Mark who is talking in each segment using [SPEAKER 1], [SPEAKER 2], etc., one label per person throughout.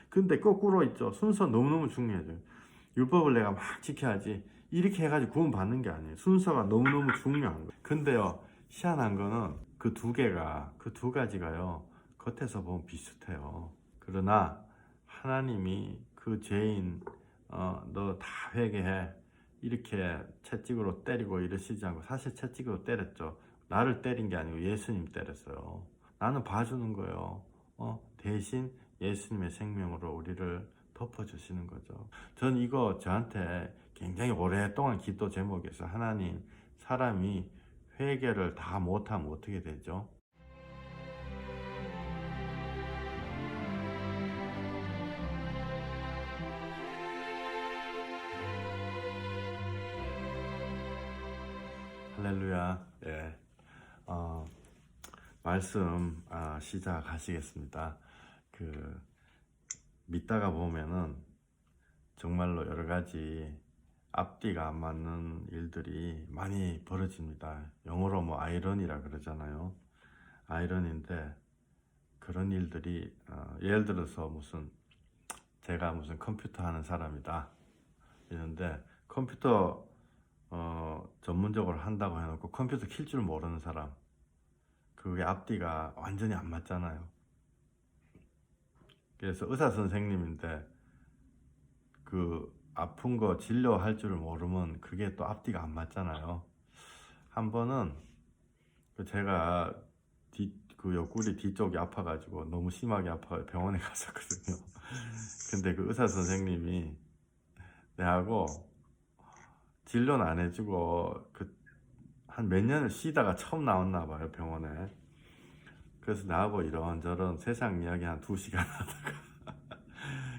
[SPEAKER 1] 근데 거꾸로 있죠. 순서 너무너무 중요해요. 율법을 내가 막 지켜야지 이렇게 해가지고 구원 받는 게 아니에요. 순서가 너무너무 중요한 거예요. 근데요, 희한한 거는 그 두 가지가요, 겉에서 보면 비슷해요. 그러나 하나님이 그 죄인 너 다 회개해 이렇게 채찍으로 때리고 이러시지 않고, 사실 채찍으로 때렸죠. 나를 때린 게 아니고 예수님 때렸어요. 나는 봐주는 거예요. 대신 예수님의 생명으로 우리를 덮어주시는 거죠. 전 이거 저한테 굉장히 오랫동안 기도 제목이었어요. 하나님, 사람이 회개를 다 못하면 어떻게 되죠? 할렐루야. 예. 어, 말씀 시작하시겠습니다. 믿다가 보면은 정말로 여러 가지 앞뒤가 안 맞는 일들이 많이 벌어집니다. 영어로 뭐 아이러니라 그러잖아요. 아이러니인데 그런 일들이 예를 들어서 제가 무슨 컴퓨터 하는 사람이다 이런데, 컴퓨터 전문적으로 한다고 해놓고 컴퓨터 킬 줄 모르는 사람, 그게 앞뒤가 완전히 안 맞잖아요. 그래서 의사 선생님인데 그 아픈 거 진료할 줄 모르면 그게 또 앞뒤가 안 맞잖아요. 한 번은 제가 그 옆구리 뒤쪽이 아파가지고, 너무 심하게 아파가지고 병원에 갔었거든요. 근데 그 의사 선생님이 내하고 진료는 안 해주고 한 몇 년을 쉬다가 처음 나왔나 봐요, 병원에. 그래서 나하고 이런저런 세상 이야기 한 2시간 하다가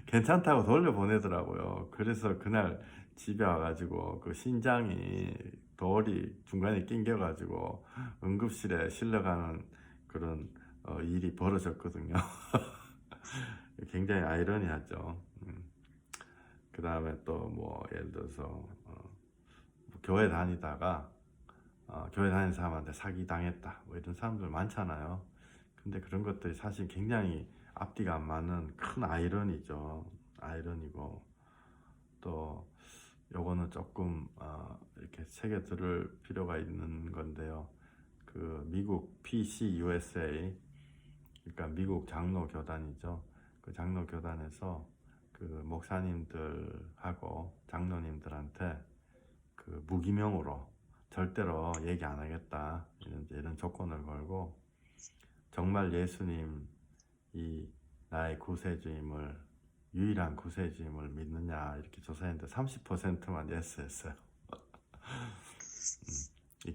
[SPEAKER 1] 괜찮다고 돌려보내더라고요. 그래서 그날 집에 와가지고 그 신장이 돌이 중간에 낑겨가지고 응급실에 실려가는 그런 일이 벌어졌거든요. 굉장히 아이러니하죠. 그 다음에 또 뭐 예를 들어서 교회 다니다가 교회 다니는 사람한테 사기 당했다 뭐 이런 사람들 많잖아요. 근데 그런 것들이 사실 굉장히 앞뒤가 안 맞는 큰 아이러니죠. 아이러니고, 또 요거는 조금 이렇게 새겨 들을 필요가 있는 건데요. 그 미국 PCUSA, 그러니까 미국 장로교단이죠. 그 장로교단에서 그 목사님들하고 장로님들한테 그 무기명으로 절대로 얘기 안 하겠다 이런 조건을 걸고, 정말 예수님이 나의 구세주임을, 유일한 구세주임을 믿느냐 이렇게 조사했는데 30%만 예스 했어요.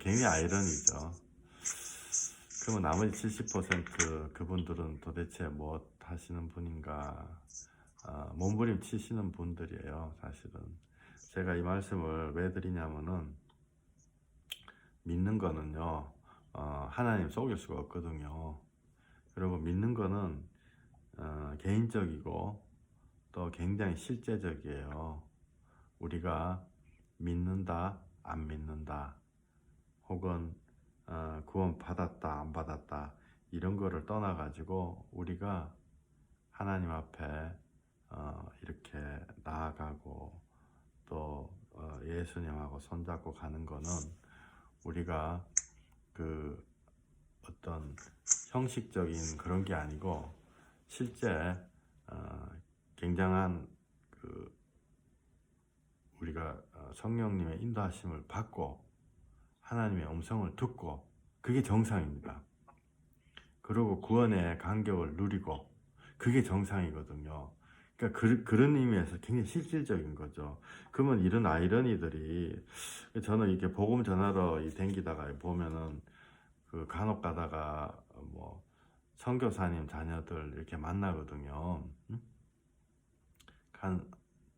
[SPEAKER 1] 굉장히 아이러니죠. 그러면 나머지 70% 그분들은 도대체 뭐 하시는 분인가, 몸부림치시는 분들이에요. 사실은 제가 이 말씀을 왜 드리냐면은, 믿는 거는요 하나님 속일 수가 없거든요. 그리고 믿는 거는 개인적이고 또 굉장히 실제적이에요. 우리가 믿는다 안 믿는다, 혹은 구원 받았다 안 받았다, 이런 거를 떠나 가지고 우리가 하나님 앞에 이렇게 나아가고 또 예수님하고 손잡고 가는 거는, 우리가 그 어떤 형식적인 그런 게 아니고 실제 굉장한 우리가 성령님의 인도하심을 받고 하나님의 음성을 듣고, 그게 정상입니다. 그리고 구원의 간격을 누리고, 그게 정상이거든요. 그러니까 그런 의미에서 굉장히 실질적인 거죠. 그러면 이런 아이러니들이, 저는 이렇게 복음 전하러 댕기다가 보면은 그 간혹 가다가 뭐 선교사님 자녀들 이렇게 만나거든요.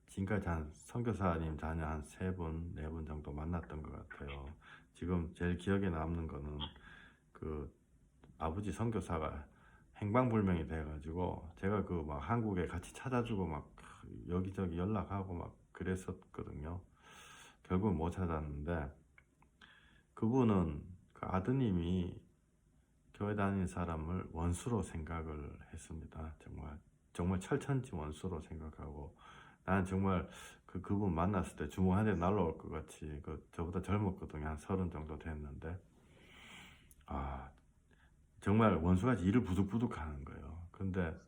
[SPEAKER 1] 지금까지 한 선교사님 자녀 한 3분, 4분 정도 만났던 것 같아요. 지금 제일 기억에 남는 거는 그 아버지 선교사가 행방불명이 돼가지고, 제가 그 막 한국에 같이 찾아주고 막 여기저기 연락하고 막 그랬었거든요. 결국은 못 찾았는데, 그분은 그 아드님이 교회 다니는 사람을 원수로 생각을 했습니다. 정말 정말 철천지 원수로 생각하고, 나는 정말 그분 만났을 때 주먹 한 대 날라올 것 같이, 저보다 젊었거든요. 한 30 정도 됐는데, 아, 정말 원수같이 일을 부득부득 하는 거예요. 근데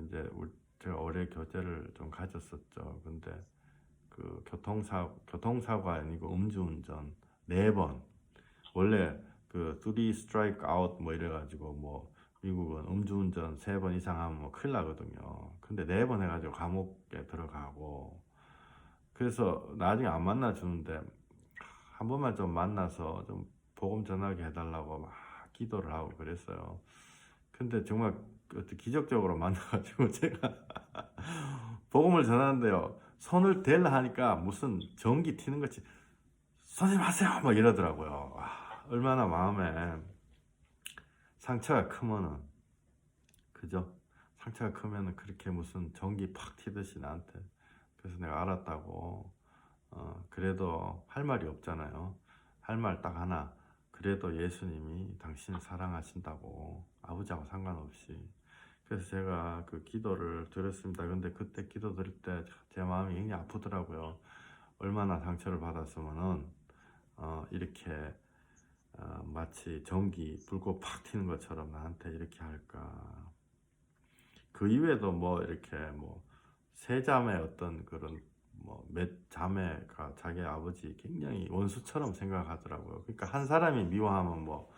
[SPEAKER 1] 이제 제가 올해 교제를 좀 가졌었죠. 근데 그 교통사고 아니고 음주운전 4번. 원래 그 3 strike out 뭐 이래가지고, 뭐 미국은 음주운전 3번 이상 하면 뭐 큰일 나거든요. 근데 4번 해가지고 감옥에 들어가고, 그래서 나중에 안 만나주는데 한 번만 좀 만나서 좀 복음 전하게 해달라고 막 기도를 하고 그랬어요. 근데 정말 기적적으로 만나가지고 제가 복음을 전하는데요, 손을 댈라 하니까 무슨 전기 튀는 것이 선생님 하세요 막 이러더라고요. 얼마나 마음에 상처가 크면은, 그죠? 상처가 크면은 그렇게 무슨 전기 팍 튀듯이 나한테. 그래서 내가 알았다고. 그래도 할 말이 없잖아요. 할 말 딱 하나. 그래도 예수님이 당신을 사랑하신다고, 아버지하고 상관없이. 그래서 제가 그 기도를 드렸습니다. 근데 그때 기도 드릴 때 제 마음이 굉장히 아프더라고요. 얼마나 상처를 받았으면은 이렇게 마치 전기 불꽃 팍 튀는 것처럼 나한테 이렇게 할까. 그 이외에도 뭐 이렇게 뭐 세 자매 어떤 그런 뭐 몇 자매가 자기 아버지 굉장히 원수처럼 생각하더라고요. 그러니까 한 사람이 미워하면 뭐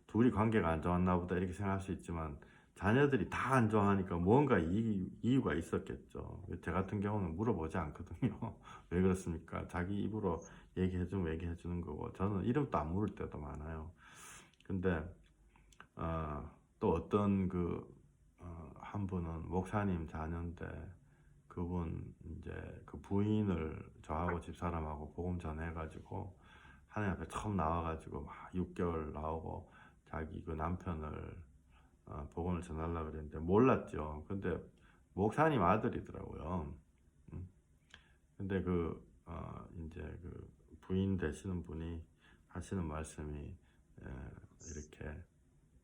[SPEAKER 1] 둘이 관계가 안 좋았나 보다 이렇게 생각할 수 있지만, 자녀들이 다 안 좋아하니까 뭔가 이유가 있었겠죠. 제 같은 경우는 물어보지 않거든요. 왜 그렇습니까? 자기 입으로 얘기해주면 얘기해주는 거고, 저는 이름도 안 물을 때도 많아요. 근데 또 어떤 한 분은 목사님 자녀인데, 그분 이제 그 부인을 저하고 집사람하고 복음 전해가지고 하나님 앞에 처음 나와가지고 막 6개월 나오고 자기 그 남편을 복음을 전하려고 그랬는데 몰랐죠. 근데 목사님 아들이더라고요. 근데 이제 그 부인 되시는 분이 하시는 말씀이, 이렇게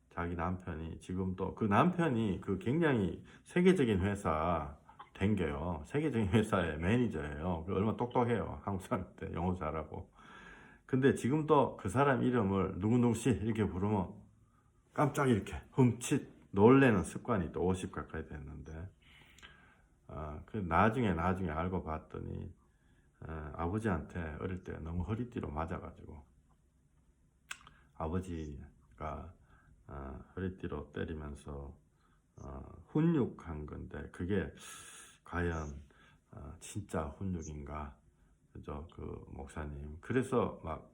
[SPEAKER 1] 자기 남편이 지금 또 그 남편이 굉장히 세계적인 회사 댕겨요. 세계적인 회사의 매니저예요. 얼마나 똑똑해요. 한국 사람인데 영어 잘하고. 근데 지금도 그 사람 이름을 누구누구씨 이렇게 부르면 깜짝 이렇게 흠칫 놀래는 습관이 또 50 가까이 됐는데, 그 나중에 알고 봤더니 아버지한테 어릴 때 너무 허리띠로 맞아가지고 아버지가 허리띠로 때리면서 훈육한 건데, 그게 과연 진짜 훈육인가, 그죠? 그 목사님 그래서 막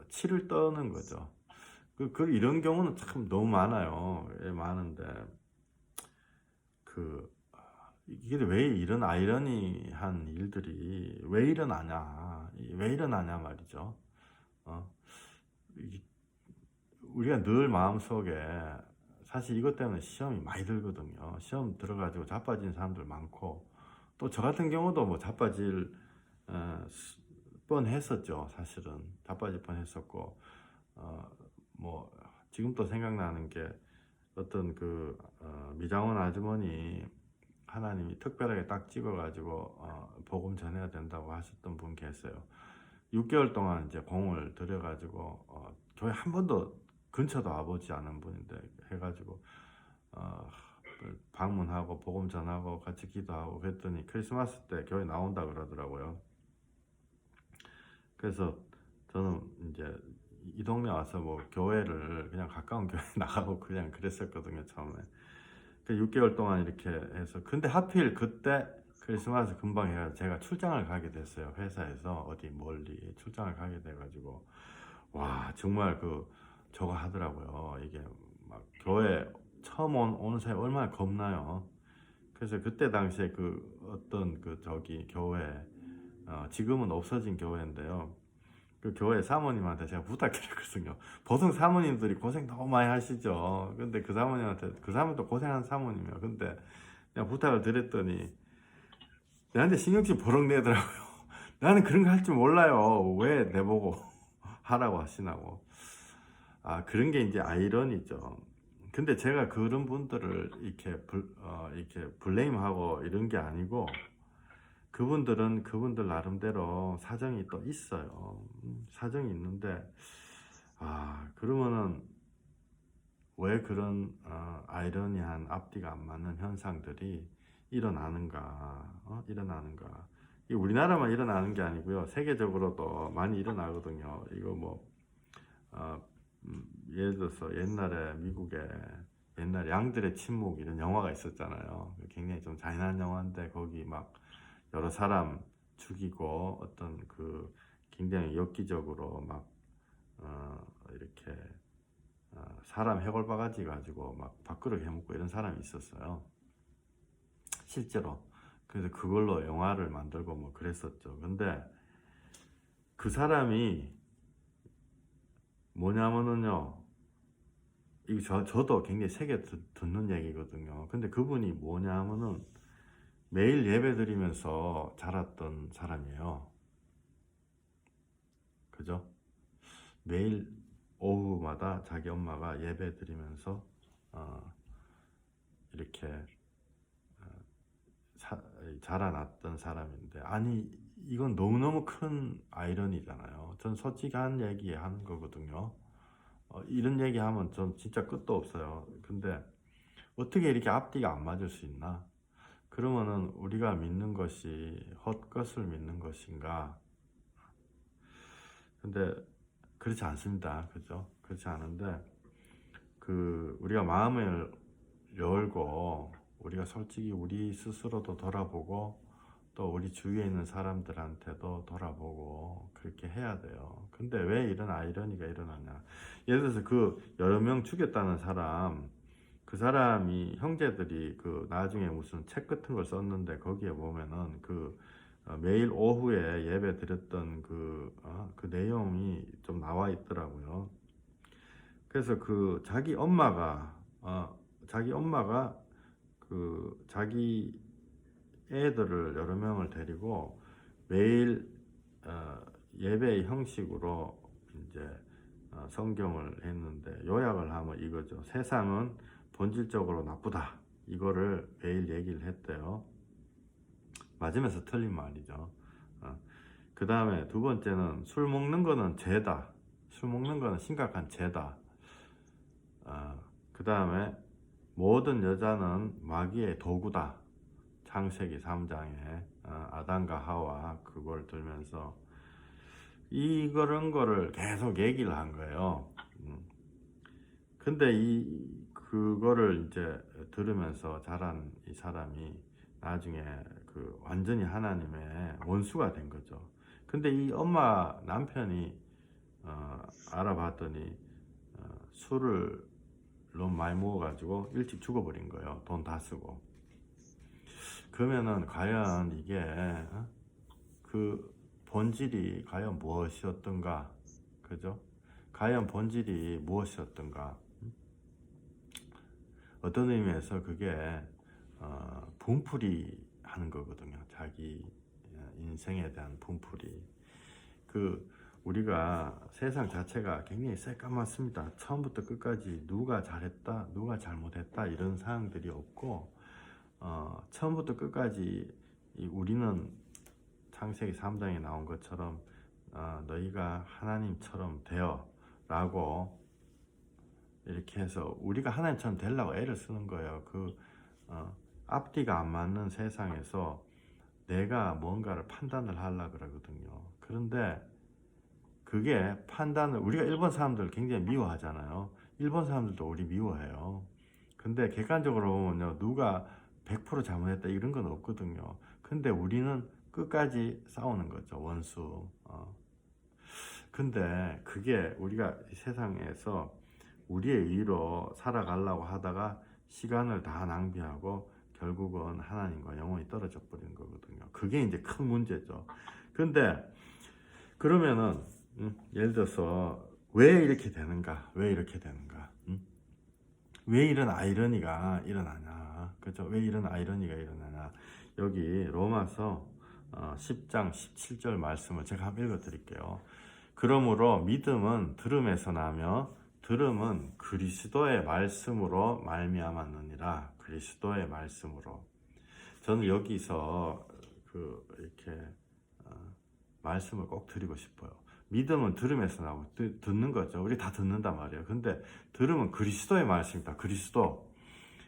[SPEAKER 1] 치를 떠는 거죠. 이런 경우는 참 너무 많아요. 예, 많은데 이게 왜 이런 아이러니한 일들이 왜 일어나냐 말이죠. 우리가 늘 마음속에, 사실 이것 때문에 시험이 많이 들거든요. 시험 들어가지고 자빠진 사람들 많고, 또 저 같은 경우도 뭐 자빠질 뻔했었죠. 사실은 자빠질 뻔했었고, 뭐 지금 또 생각나는 게, 어떤 미장원 아주머니 하나님이 특별하게 딱 찍어가지고 복음 전해야 된다고 하셨던 분 계세요. 6개월 동안 이제 공을 들여가지고 교회 한 번도 근처도 와보지 않은 분인데 해가지고 방문하고 복음 전하고 같이 기도하고 그랬더니 크리스마스 때 교회 나온다 그러더라고요. 그래서 저는 이제 이 동네 와서 뭐 교회를 그냥 가까운 교회 나가고 그냥 그랬었거든요, 처음에. 6개월 동안 이렇게 해서, 근데 하필 그때 크리스마스 금방 해가지고 제가 출장을 가게 됐어요. 회사에서 어디 멀리 출장을 가게 돼가지고, 와, 정말 저거 하더라고요. 이게 막 교회 처음 오는 사람이 얼마나 겁나요. 그래서 그때 당시에 어떤 교회, 지금은 없어진 교회인데요. 그 교회 사모님한테 제가 부탁드렸거든요. 보통 사모님들이 고생 너무 많이 하시죠. 근데 그 사모님도 고생한 사모님이에요. 근데 내가 부탁을 드렸더니 내한테 신경질 버럭 내더라고요. 나는 그런 거 할 줄 몰라요. 왜 내보고 하라고 하시나고. 그런 게 이제 아이러니죠. 근데 제가 그런 분들을 이렇게 블레임하고 이런 게 아니고, 그분들은 그분들 나름대로 사정이 또 있어요. 사정이 있는데, 그러면은 왜 그런 아이러니한 앞뒤가 안 맞는 현상들이 일어나는가. 이 우리나라만 일어나는 게 아니고요. 세계적으로도 많이 일어나거든요. 이거 뭐 어, 예를 들어서 옛날에 미국에 옛날 양들의 침묵 이런 영화가 있었잖아요. 굉장히 좀 잔인한 영화인데 거기 막 여러 사람 죽이고 어떤 그 굉장히 엽기적으로 막 이렇게 사람 해골 바가지 가지고 막 밥그릇 해먹고 이런 사람이 있었어요. 실제로. 그래서 그걸로 영화를 만들고 뭐 그랬었죠. 근데 그 사람이 뭐냐면은요, 이거 저도 굉장히 세게 듣는 얘기거든요. 근데 그분이 뭐냐면은 매일 예배 드리면서 자랐던 사람이에요. 그죠? 매일 오후마다 자기 엄마가 예배 드리면서 이렇게 자라났던 사람인데, 아니 이건 너무너무 큰 아이러니잖아요. 전 솔직한 얘기 하는 거거든요. 이런 얘기 하면 전 진짜 끝도 없어요. 근데 어떻게 이렇게 앞뒤가 안 맞을 수 있나? 그러면은 우리가 믿는 것이 헛것을 믿는 것인가? 근데 그렇지 않습니다. 그죠? 그렇지 않은데, 우리가 마음을 열고 우리가 솔직히 우리 스스로도 돌아보고 또 우리 주위에 있는 사람들한테도 돌아보고 그렇게 해야 돼요. 근데 왜 이런 아이러니가 일어나냐? 예를 들어서 그 여러 명 죽였다는 사람, 그 사람이 형제들이 그 나중에 무슨 책 같은 걸 썼는데 거기에 보면은 매일 오후에 예배 드렸던 그 내용이 좀 나와 있더라고요. 그래서 자기 엄마가 자기 애들을 여러 명을 데리고 매일 예배의 형식으로 이제 성경을 했는데, 요약을 하면 이거죠. 세상은 본질적으로 나쁘다. 이거를 매일 얘기를 했대요. 맞으면서 틀린 말이죠. 그 다음에 두 번째는 술 먹는 거는 죄다. 술 먹는 거는 심각한 죄다. 그 다음에 모든 여자는 마귀의 도구다. 창세기 3장에 아담과 하와 그걸 들면서 이런 거를 계속 얘기를 한 거예요. 근데 그거를 이제 들으면서 자란 이 사람이 나중에 완전히 하나님의 원수가 된 거죠. 근데 이 엄마 남편이 알아봤더니 술을 너무 많이 먹어가지고 일찍 죽어버린 거예요. 돈 다 쓰고. 그러면은 과연 이게 그 본질이 과연 무엇이었던가, 그죠? 과연 본질이 무엇이었던가. 어떤 의미에서 그게 분풀이 하는 거거든요. 자기 인생에 대한 분풀이. 우리가 세상 자체가 굉장히 새까맣습니다. 처음부터 끝까지 누가 잘했다, 누가 잘못했다 이런 사항들이 없고, 처음부터 끝까지 우리는 창세기 3장에 나온 것처럼 너희가 하나님처럼 되어 라고 이렇게 해서 우리가 하나님처럼 되려고 애를 쓰는 거예요. 앞뒤가 안 맞는 세상에서 내가 뭔가를 판단을 하려고 그러거든요. 그런데 그게 판단을, 우리가 일본 사람들 굉장히 미워하잖아요. 일본 사람들도 우리 미워해요. 근데 객관적으로 보면요, 누가 100% 잘못했다 이런 건 없거든요. 근데 우리는 끝까지 싸우는 거죠, 원수. 근데 그게 우리가 이 세상에서 우리의 의로 살아가려고 하다가 시간을 다 낭비하고 결국은 하나님과 영원히 떨어져 버리는 거거든요. 그게 이제 큰 문제죠. 근데 그러면은 예를 들어서 왜 이렇게 되는가? 왜 이렇게 되는가? 왜 이런 아이러니가 일어나냐? 그죠? 왜 이런 아이러니가 일어나냐? 여기 로마서 10장 17절 말씀을 제가 한번 읽어 드릴게요. 그러므로 믿음은 들음에서 나며 들음은 그리스도의 말씀으로 말미암았느니라. 그리스도의 말씀으로. 저는 여기서 이렇게 말씀을 꼭 드리고 싶어요. 믿음은 들음에서 나오고 듣는 거죠. 우리 다 듣는단 말이에요. 근데 들음은 그리스도의 말씀이다. 그리스도.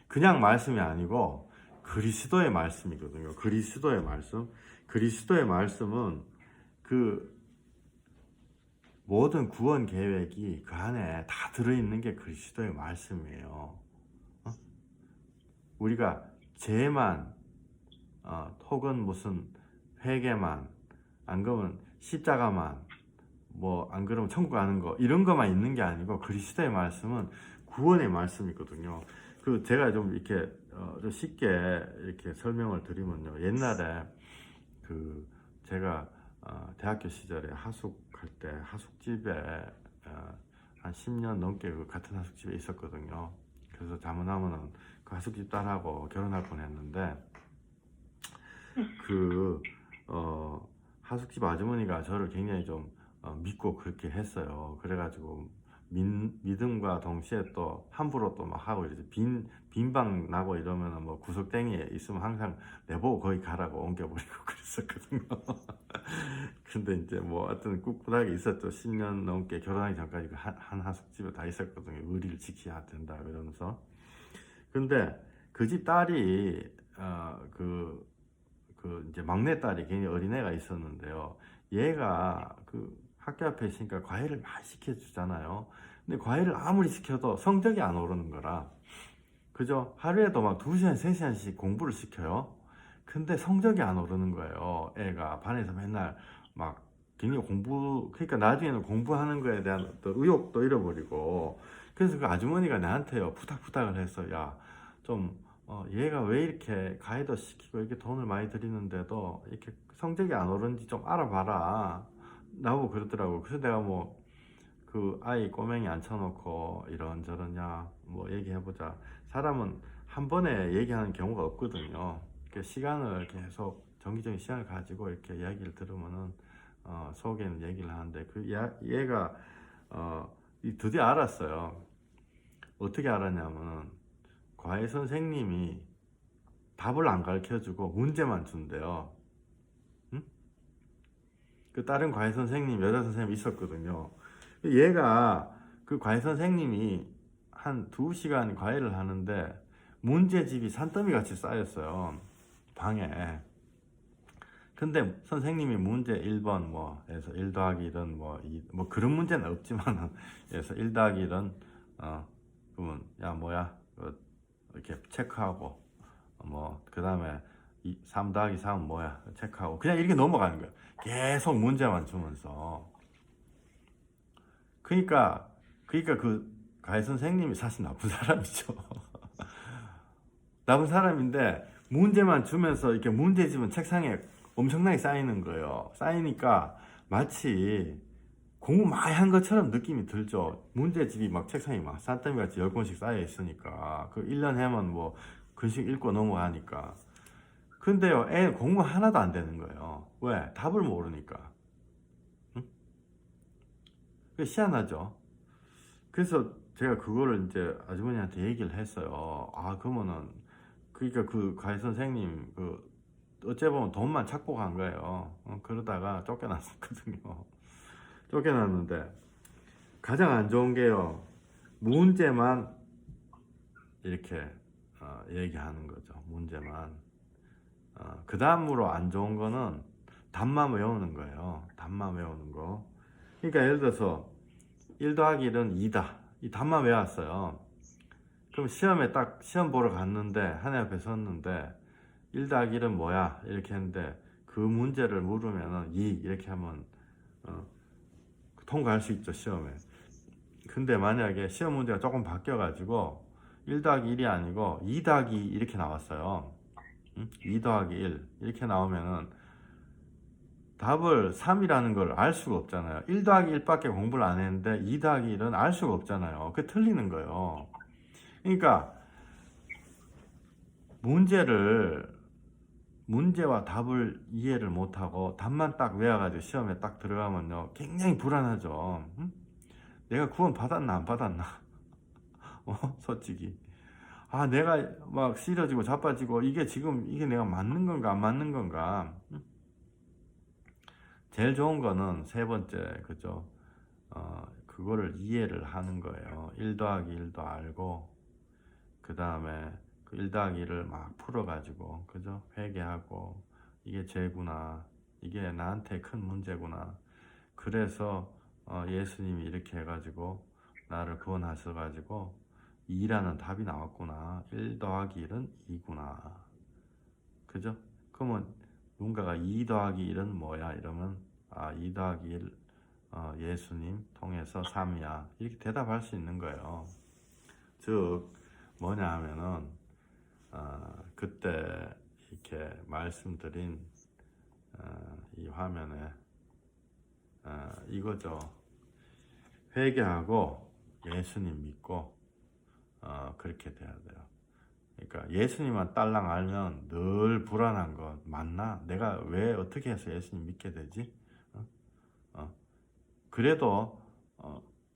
[SPEAKER 1] 그냥 말씀이 아니고 그리스도의 말씀이거든요. 그리스도의 말씀. 그리스도의 말씀은 그 모든 구원 계획이 그 안에 다 들어있는 게 그리스도의 말씀이에요. 우리가 죄만, 혹은 무슨 회개만, 안 그러면 십자가만, 뭐 안 그러면 천국 가는 거, 이런 거만 있는 게 아니고 그리스도의 말씀은 구원의 말씀이거든요. 제가 좀 이렇게 좀 쉽게 이렇게 설명을 드리면요. 옛날에 제가 대학교 시절에 하숙할 때 하숙집에 한 10년 넘게 같은 하숙집에 있었거든요. 그래서 자문하면은 그 하숙집 딸하고 결혼할 뻔했는데 하숙집 아주머니가 저를 굉장히 좀 믿고 그렇게 했어요. 그래가지고 믿음과 동시에 또 함부로 또 막 하고 이제 빈방 나고 이러면은 뭐 구석탱이에 있으면 항상 내보고 거기 가라고 옮겨버리고 그랬었거든요. 근데 이제 뭐 하여튼 꿋꿋하게 있었죠. 10년 넘게 결혼하기 전까지 한 하숙집에 다 있었거든요. 의리를 지켜야 된다 그러면서. 근데 그 집 딸이 이제 막내딸이 굉장히 어린애가 있었는데요. 얘가 학교 앞에 있으니까 과외를 많이 시켜주잖아요. 근데 과외를 아무리 시켜도 성적이 안 오르는 거라. 그죠? 하루에도 막 2시간, 3시간씩 공부를 시켜요. 근데 성적이 안 오르는 거예요. 애가 반에서 맨날 막 굉장히 그러니까 나중에는 공부하는 거에 대한 또 의욕도 잃어버리고. 그래서 그 아주머니가 나한테요, 부탁을 했어. 야, 얘가 왜 이렇게 가해도 시키고 이렇게 돈을 많이 들이는데도 이렇게 성적이 안 오르는지 좀 알아봐라. 나보고 그러더라고. 그래서 내가 그 아이 꼬맹이 앉혀놓고 이런저런야 뭐 얘기해보자. 사람은 한 번에 얘기하는 경우가 없거든요. 시간을 계속 정기적인 시간을 가지고 이렇게 이야기를 들으면은 속에는 얘기를 하는데 얘가 드디어 알았어요. 어떻게 알았냐면은 과외 선생님이 답을 안 가르쳐주고 문제만 준대요. 응? 그 다른 과외 선생님, 여자 선생님이 있었거든요. 얘가 그 과외 선생님이 한 2시간 과외를 하는데 문제집이 산더미 같이 쌓였어요. 방에. 근데 선생님이 문제 1번 해서 1 더하기 1은 뭐 그런 문제는 없지만 그래서 1 더하기 1은 그러면 야 뭐야 이렇게 체크하고 그 다음에 3 더하기 3은 뭐야 체크하고 그냥 이렇게 넘어가는 거예요. 계속 문제만 주면서. 그러니까 그 과외 선생님이 사실 나쁜 사람이죠. 나쁜 사람인데 문제만 주면서 이렇게 문제집은 책상에 엄청나게 쌓이는 거예요. 쌓이니까 마치 공부 많이 한 것처럼 느낌이 들죠. 문제집이 막 책상에 막 산더미 같이 10권씩 쌓여 있으니까 1년 하면 뭐 글씩 읽고 넘어가니까. 근데요, 애 공부 하나도 안 되는 거예요. 왜? 답을 모르니까. 응? 희한하죠. 그래서 제가 그거를 이제 아주머니한테 얘기를 했어요. 그러면은 그러니까 그 과외 선생님 어째 보면 돈만 착복한 거예요. 그러다가 쫓겨났었거든요. 쫓겨났는데 가장 안 좋은 게요, 문제만 이렇게 얘기하는 거죠. 문제만. 그 다음으로 안 좋은 거는 답만 외우는 거예요. 답만 외우는 거. 그러니까 예를 들어서 1 더하기 1은 2다. 이 답만 외웠어요. 그럼 시험 보러 갔는데 하늘 앞에 섰는데 1 더하기 1은 뭐야? 이렇게 했는데 그 문제를 물으면은 2 이렇게 하면 통과할 수 있죠, 시험에. 근데 만약에 시험 문제가 조금 바뀌어가지고 1 더하기 1이 아니고 2 더하기 2 이렇게 나왔어요. 2 더하기 1 이렇게 나오면은 답을 3이라는 걸 알 수가 없잖아요. 1 더하기 1밖에 공부를 안 했는데 2 더하기 1은 알 수가 없잖아요. 그게 틀리는 거예요. 그러니까 문제와 답을 이해를 못하고 답만 딱 외워가지고 시험에 딱 들어가면요, 굉장히 불안하죠. 내가 구원 받았나 안 받았나? 솔직히. 아, 내가 막 싫어지고 자빠지고 이게 지금 이게 내가 맞는 건가 안 맞는 건가? 제일 좋은 거는 세 번째, 그죠? 그거를 이해를 하는 거예요. 1 더하기 1도 알고, 그 다음에 그 1 더하기 1을 막 풀어가지고, 그죠? 회개하고, 이게 죄구나. 이게 나한테 큰 문제구나. 그래서 예수님이 이렇게 해가지고 나를 구원하셔가지고 2라는 답이 나왔구나. 1 더하기 1은 2구나. 그죠? 그러면 누군가가 2 더하기 1은 뭐야? 이러면 2 더하기 1 예수님 통해서 3이야. 이렇게 대답할 수 있는 거예요. 즉 뭐냐 하면은 그때 이렇게 말씀드린 이 화면에 이거죠. 회개하고 예수님 믿고 그렇게 돼야 돼요. 그러니까 예수님만 딸랑 알면 늘 불안한 거 맞나? 내가 왜 어떻게 해서 예수님 믿게 되지? 그래도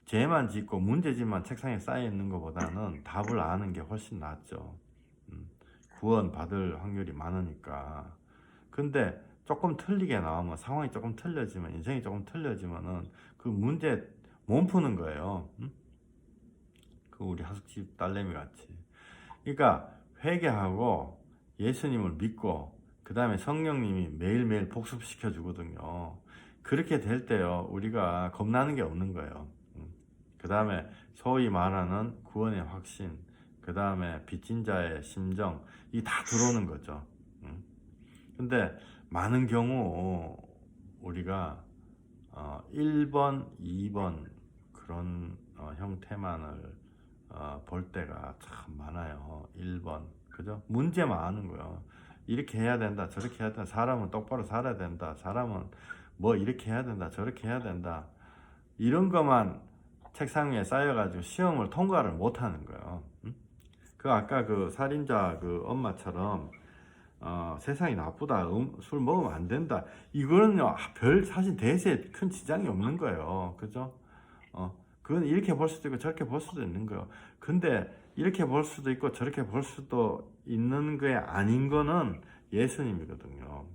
[SPEAKER 1] 죄만 짓고 문제집만 책상에 쌓여 있는 것보다는 답을 아는 게 훨씬 낫죠. 구원 받을 확률이 많으니까. 근데 조금 틀리게 나오면, 상황이 조금 틀려지면, 인생이 조금 틀려지면은 그 문제 못 푸는 거예요. 그 우리 하숙집 딸내미 같이. 그러니까 회개하고 예수님을 믿고 그 다음에 성령님이 매일매일 복습시켜 주거든요. 그렇게 될 때요, 우리가 겁나는 게 없는 거예요. 그 다음에 소위 말하는 구원의 확신, 그 다음에 빚진 자의 심정, 이게 다 들어오는 거죠. 근데 많은 경우 우리가 1번, 2번 그런 형태만을 볼 때가 참 많아요. 1번, 그죠? 문제만 아는 거예요. 이렇게 해야 된다, 저렇게 해야 된다. 사람은 똑바로 살아야 된다. 사람은 뭐 이렇게 해야 된다, 저렇게 해야 된다. 이런 것만 책상 위에 쌓여가지고 시험을 통과를 못 하는 거예요. 그 아까 그 살인자 그 엄마처럼 세상이 나쁘다, 술 먹으면 안 된다. 이거는요, 별 사실 대세에 큰 지장이 없는 거예요. 그죠? 그건 이렇게 볼 수도 있고 저렇게 볼 수도 있는 거예요. 근데 이렇게 볼 수도 있고 저렇게 볼 수도 있는 게 아닌 거는 예수님이거든요.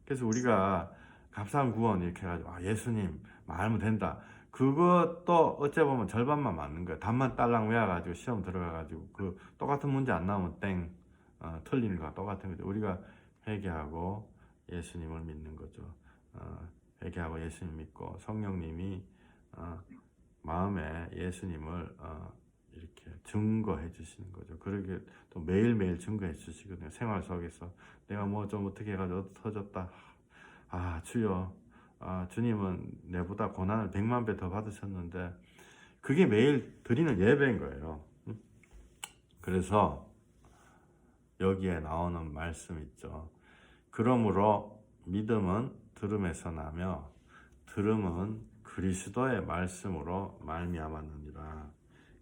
[SPEAKER 1] 그래서 우리가 갑상구원 이렇게 해가지고 예수님 말하면 된다. 그것도 어째 보면 절반만 맞는 거예요. 답만 딸랑 외워가지고 시험 들어가가지고 그 똑같은 문제 안 나오면 땡. 틀리는 거와 똑같은 거죠. 우리가 회개하고 예수님을 믿는 거죠. 회개하고 예수님 믿고 성령님이 마음에 예수님을 이렇게 증거해 주시는 거죠. 그렇게 또 매일매일 증거해 주시거든요. 생활 속에서 내가 뭐 좀 어떻게 해가지고 터졌다. 주여, 주님은 내보다 고난을 100만 배 더 받으셨는데 그게 매일 드리는 예배인 거예요. 그래서 여기에 나오는 말씀 있죠. 그러므로 믿음은 들음에서 나며 들음은 그리스도의 말씀으로 말미암았느니라.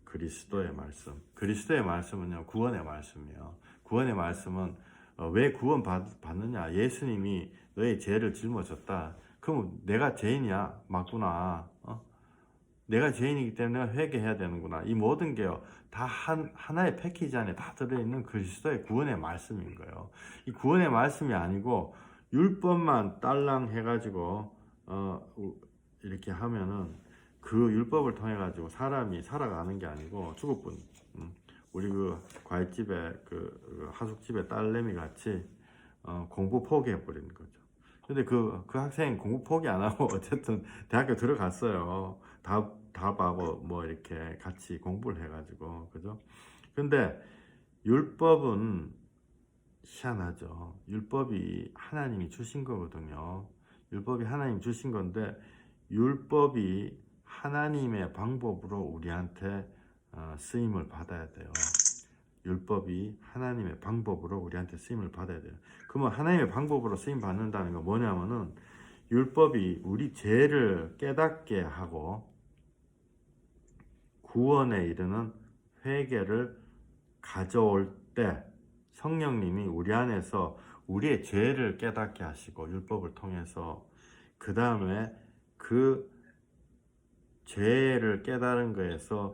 [SPEAKER 1] 그리스도의 말씀. 그리스도의 말씀은요, 구원의 말씀이에요. 구원의 말씀은 왜 구원 받느냐? 예수님이 너의 죄를 짊어졌다. 그럼 내가 죄인이야, 맞구나. 내가 죄인이기 때문에 내가 회개해야 되는구나. 이 모든 게요, 다 하나의 패키지 안에 다 들어있는 그리스도의 구원의 말씀인 거예요. 이 구원의 말씀이 아니고 율법만 딸랑 해가지고 이렇게 하면은 그 율법을 통해 가지고 사람이 살아가는 게 아니고 죽을 뿐. 우리 그 과일집에 그 하숙집에 딸내미 같이 공부 포기해 버리는 거죠. 근데 그 학생 공부 포기 안 하고 어쨌든 대학교 들어갔어요. 답하고 뭐 이렇게 같이 공부를 해가지고, 그죠? 근데 율법은 희한하죠. 율법이 하나님이 주신 거거든요. 율법이 하나님 주신 건데 율법이 하나님의 방법으로 우리한테 쓰임을 받아야 돼요. 율법이 하나님의 방법으로 우리한테 쓰임을 받아야 돼요. 그러면 하나님의 방법으로 쓰임 받는다는 건 뭐냐면은 율법이 우리 죄를 깨닫게 하고 구원에 이르는 회개를 가져올 때 성령님이 우리 안에서 우리의 죄를 깨닫게 하시고 율법을 통해서 그 다음에 그 죄를 깨달은 거에서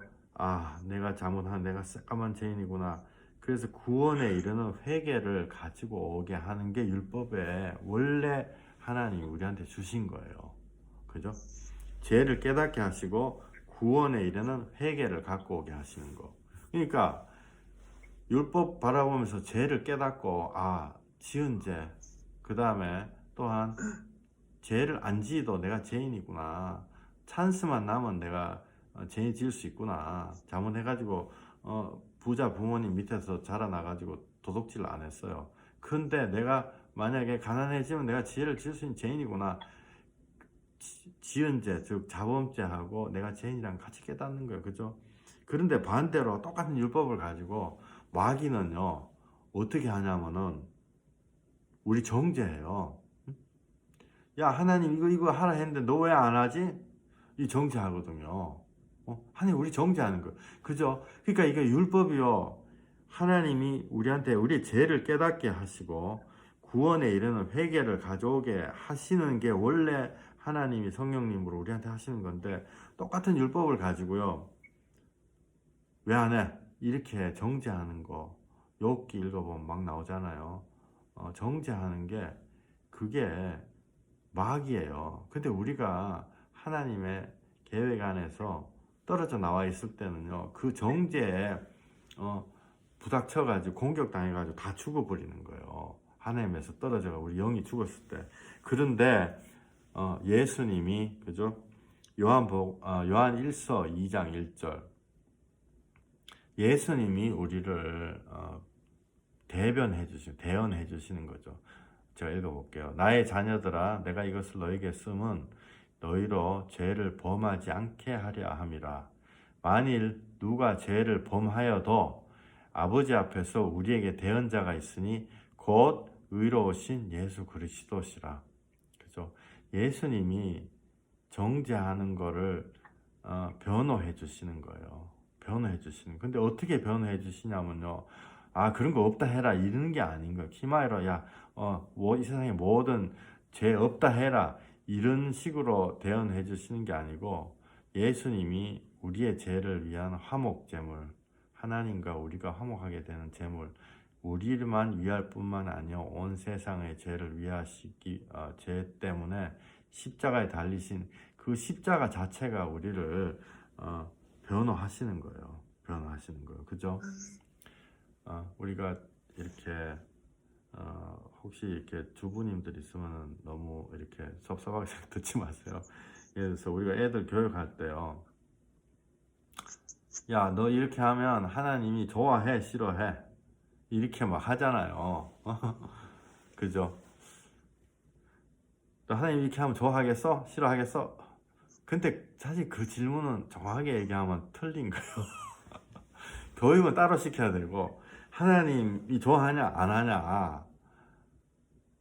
[SPEAKER 1] 내가 잘못한 내가 새까만 죄인이구나. 그래서 구원에 이르는 회개를 가지고 오게 하는 게 율법에 원래 하나님이 우리한테 주신 거예요. 그죠? 죄를 깨닫게 하시고 구원에 이르는 회개를 갖고 오게 하시는 거. 그러니까 율법 바라보면서 죄를 깨닫고 지은 죄, 그 다음에 또한 죄를 안 지어도 내가 죄인이구나. 찬스만 나면 내가 죄인 지을 수 있구나. 잘못해가지고 부자 부모님 밑에서 자라나가지고 도둑질 안 했어요. 근데 내가 만약에 가난해지면 내가 죄를 지을 수 있는 죄인이구나. 지은 죄, 즉 자범죄하고 내가 죄인이랑 같이 깨닫는 거예요. 그죠? 그런데 반대로 똑같은 율법을 가지고 마귀는요, 어떻게 하냐면은 우리 정죄해요. 야, 하나님 이거 하라 했는데 너 왜 안 하지? 이 정죄하거든요. 하나님 우리 정죄하는 거. 그죠? 그러니까 이게 율법이요. 하나님이 우리한테 우리의 죄를 깨닫게 하시고 구원에 이르는 회개를 가져오게 하시는 게 원래 하나님이 성령님으로 우리한테 하시는 건데, 똑같은 율법을 가지고요. 왜 안 해? 이렇게 정죄하는 거. 욥기 읽어보면 막 나오잖아요. 정죄하는 게 그게 마귀예요. 근데 우리가 하나님의 계획 안에서 떨어져 나와 있을 때는요, 그 정죄에 부닥쳐가지고 공격당해가지고 다 죽어버리는 거예요. 하나님에서 떨어져가 우리 영이 죽었을 때. 그런데 예수님이, 그죠? 요한 1서 2장 1절, 예수님이 우리를 대언해 주시는 거죠. 제가 읽어볼게요. 나의 자녀들아, 내가 이것을 너에게 쓰면 너희로 죄를 범하지 않게 하려 함이라. 만일 누가 죄를 범하여도 아버지 앞에서 우리에게 대언자가 있으니 곧 의로우신 예수 그리스도시라. 그죠? 예수님이 정죄하는 거를 변호해 주시는 거예요. 변호해 주시는. 근데 어떻게 변호해 주시냐면요. 그런 거 없다 해라 이러는 게 아닌 거예요. 키마이로 이 세상에 모든 죄 없다 해라 이런 식으로 대언해 주시는 게 아니고, 예수님이 우리의 죄를 위한 화목제물, 하나님과 우리가 화목하게 되는 제물, 우리만 위할 뿐만 아니요 온 세상의 죄를 위하시기 죄 때문에 십자가에 달리신 그 십자가 자체가 우리를 변호하시는 거예요. 변호하시는 거예요. 그죠? 우리가 이렇게 혹시 이렇게 주부님들 있으면 너무 이렇게 섭섭하게 듣지 마세요. 예를 들어서 우리가 애들 교육할 때요, 야, 너 이렇게 하면 하나님이 좋아해, 싫어해? 이렇게 막 하잖아요. 그죠? 또 하나님 이렇게 하면 좋아하겠어? 싫어하겠어? 근데 사실 그 질문은 정확하게 얘기하면 틀린 거예요. 교육은 따로 시켜야 되고, 하나님이 좋아하냐 안 하냐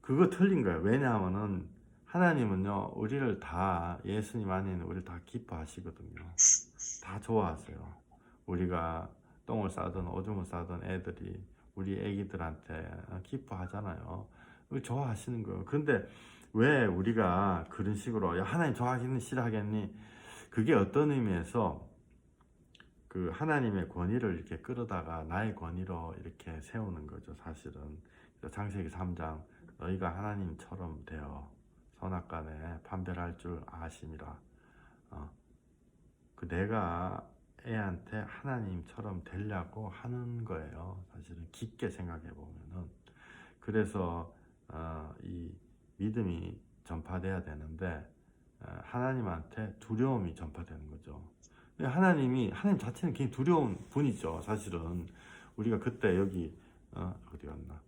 [SPEAKER 1] 그거 틀린 거예요. 왜냐하면은 하나님은요 우리를 다, 예수님 안에 있는 우리를 다 기뻐하시거든요. 다 좋아하세요. 우리가 똥을 싸든 오줌을 싸든 애들이 우리 애기들한테 기뻐하잖아요. 우리 좋아하시는 거예요. 근데 왜 우리가 그런 식으로, 야, 하나님 좋아하겠니 싫어하겠니, 그게 어떤 의미에서 그 하나님의 권위를 이렇게 끌어다가 나의 권위로 이렇게 세우는 거죠. 사실은 창세기 3장, 너희가 하나님처럼 되어 선악간에 판별할 줄 아심이라. 그 내가 애한테 하나님처럼 되려고 하는 거예요. 사실은 깊게 생각해 보면은. 그래서 이 믿음이 전파돼야 되는데 하나님한테 두려움이 전파되는 거죠. 하나님 자체는 굉장히 두려운 분이죠. 사실은 우리가 그때 여기 어디 갔나,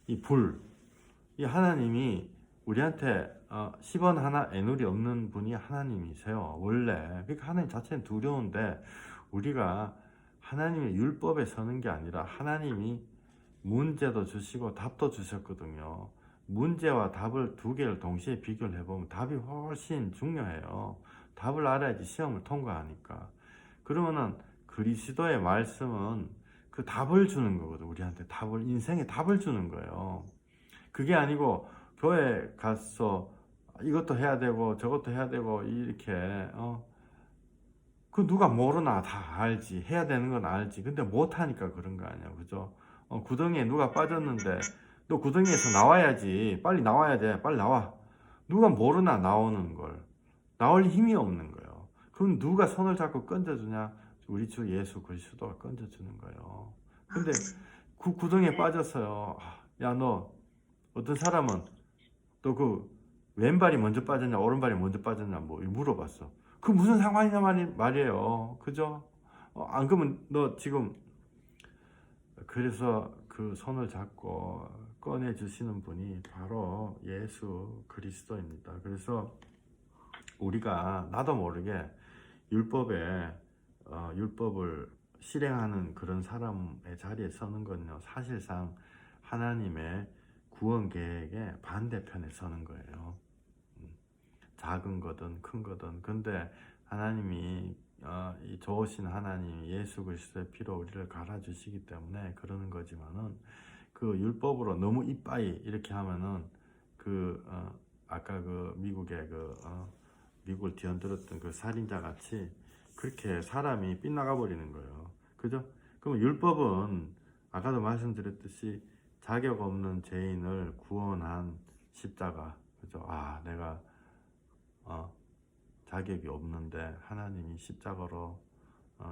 [SPEAKER 1] 이 하나님이 우리한테 10원 하나 애누리 없는 분이 하나님이세요. 원래. 그러니까 하나님 자체는 두려운데, 우리가 하나님의 율법에 서는 게 아니라 하나님이 문제도 주시고 답도 주셨거든요. 문제와 답을 두 개를 동시에 비교를 해보면 답이 훨씬 중요해요. 답을 알아야지 시험을 통과하니까. 그러면은 그리스도의 말씀은 그 답을 주는 거거든. 우리한테 인생의 답을 주는 거예요. 그게 아니고 교회 가서 이것도 해야 되고 저것도 해야 되고 이렇게 그 누가 모르나 다 알지. 해야 되는 건 알지. 근데 못하니까 그런 거 아니야. 그죠? 구덩이에 누가 빠졌는데 너 구덩이에서 나와야지. 빨리 나와야 돼. 빨리 나와. 누가 모르나 나오는 걸. 나올 힘이 없는 거예요. 그럼 누가 손을 잡고 건져주냐? 우리 주 예수 그리스도가 건져주는 거예요. 근데 그 구덩이에 빠졌어요. 야, 너 어떤 사람은 또 그 왼발이 먼저 빠졌냐 오른발이 먼저 빠졌냐 뭐 물어봤어. 그 무슨 상관이냐 말이에요. 그죠? 안 그러면 너 지금 그래서 그 손을 잡고 꺼내 주시는 분이 바로 예수 그리스도입니다. 그래서 우리가 나도 모르게 율법을 실행하는 그런 사람의 자리에 서는 건요, 사실상 하나님의 구원 계획의 반대편에 서는 거예요. 작은 거든 큰 거든. 근데 하나님이 이 좋으신 하나님 예수 그리스도의 피로 우리를 갈아주시기 때문에 그러는 거지만은 그 율법으로 너무 이빠이 이렇게 하면은 아까 그 미국의 미국을 뒤흔들었던 그 살인자 같이 그렇게 사람이 빗나가 버리는 거예요. 그죠? 그럼 율법은 아까도 말씀드렸듯이 자격 없는 죄인을 구원한 십자가. 그죠? 내가 자격이 없는데 하나님이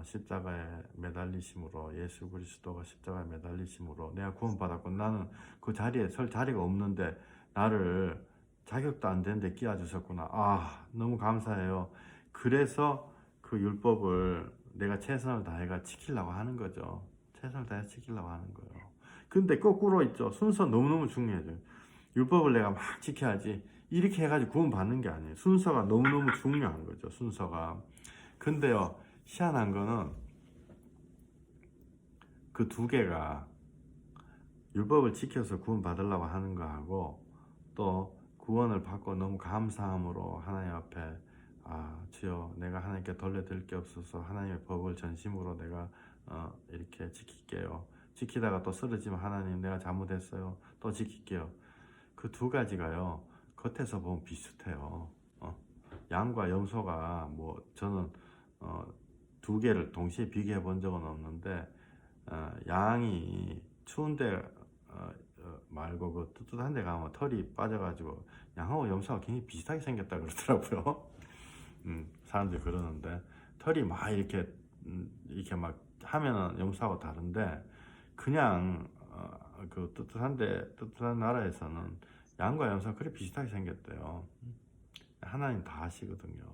[SPEAKER 1] 십자가에 매달리심으로, 예수 그리스도가 십자가에 매달리심으로 내가 구원받았고, 나는 그 자리에 설 자리가 없는데 나를 자격도 안 되는데 끼워주셨구나. 너무 감사해요. 그래서 그 율법을 내가 최선을 다해가 지키려고 하는 거죠. 최선을 다해 지키려고 하는 거예요. 근데 거꾸로 있죠. 순서 너무너무 중요해요. 율법을 내가 막 지켜야지 이렇게 해가지고 구원 받는 게 아니에요. 순서가 너무너무 중요한 거죠. 순서가. 근데요, 희한한 거는 그 두 개가 율법을 지켜서 구원 받으려고 하는 거하고 또 구원을 받고 너무 감사함으로 하나님 앞에 주여 내가 하나님께 돌려드릴 게 없어서 하나님의 법을 전심으로 내가 이렇게 지킬게요. 지키다가 또 쓰러지면 하나님 내가 잘못했어요. 또 지킬게요. 그 두 가지가요, 겉에서 보면 비슷해요. 양과 염소가 저는 두 개를 동시에 비교해 본 적은 없는데 양이 추운데 말고 그 뜨뜻한 데 가면 털이 빠져가지고 양하고 염소가 굉장히 비슷하게 생겼다 그러더라고요. 사람들이 그러는데 털이 막 이렇게 막 하면은 염소하고 다른데 그냥 그 뜨뜻한 나라에서는 양과 염소가 그렇게 비슷하게 생겼대요. 하나님 다 아시거든요.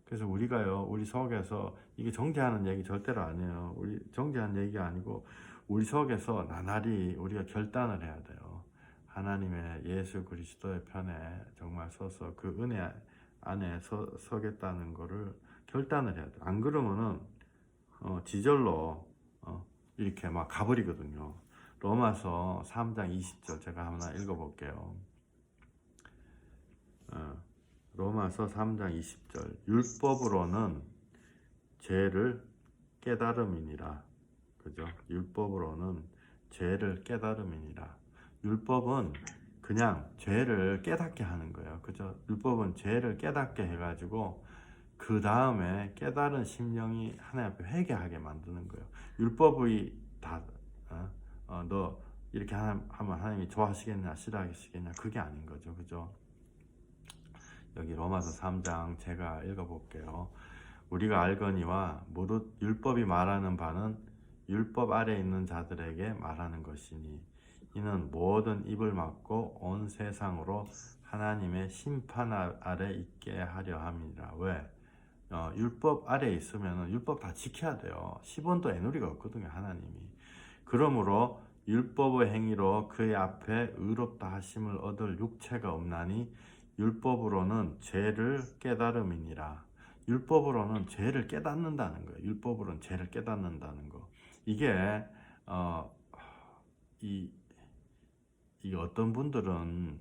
[SPEAKER 1] 그래서 우리가요, 우리 속에서 이게 정죄하는 얘기 절대로 아니에요. 우리 정죄하는 얘기가 아니고 우리 속에서 나날이 우리가 결단을 해야 돼요. 하나님의 예수 그리스도의 편에 정말 서서 그 은혜 안에 서겠다는 거를 결단을 해야 돼요. 안 그러면은 지절로 이렇게 막 가버리거든요. 로마서 3장 20절 제가 하나 읽어볼게요. 로마서 3장 20절 율법으로는 죄를 깨달음이니라. 그죠? 율법으로는 죄를 깨달음이니라. 율법은 그냥 죄를 깨닫게 하는 거예요. 그죠? 율법은 죄를 깨닫게 해가지고 그 다음에 깨달은 심령이 하나님 앞에 회개하게 만드는 거예요. 율법이 너 이렇게 하면 하나님이 좋아하시겠냐 싫어하시겠냐 그게 아닌 거죠. 그죠? 여기 로마서 3장 제가 읽어볼게요. 우리가 알거니와 무릇 율법이 말하는 바는 율법 아래 있는 자들에게 말하는 것이니 이는 모든 입을 막고 온 세상으로 하나님의 심판 아래 있게 하려 함이라. 왜? 율법 아래 있으면 율법 다 지켜야 돼요. 10원도 애누리가 없거든요. 하나님이. 그러므로 율법의 행위로 그의 앞에 의롭다 하심을 얻을 육체가 없나니 율법으로는 죄를 깨달음이니라. 율법으로는 죄를 깨닫는다는 거예요. 율법으로는 죄를 깨닫는다는 거. 이게 이 어떤 분들은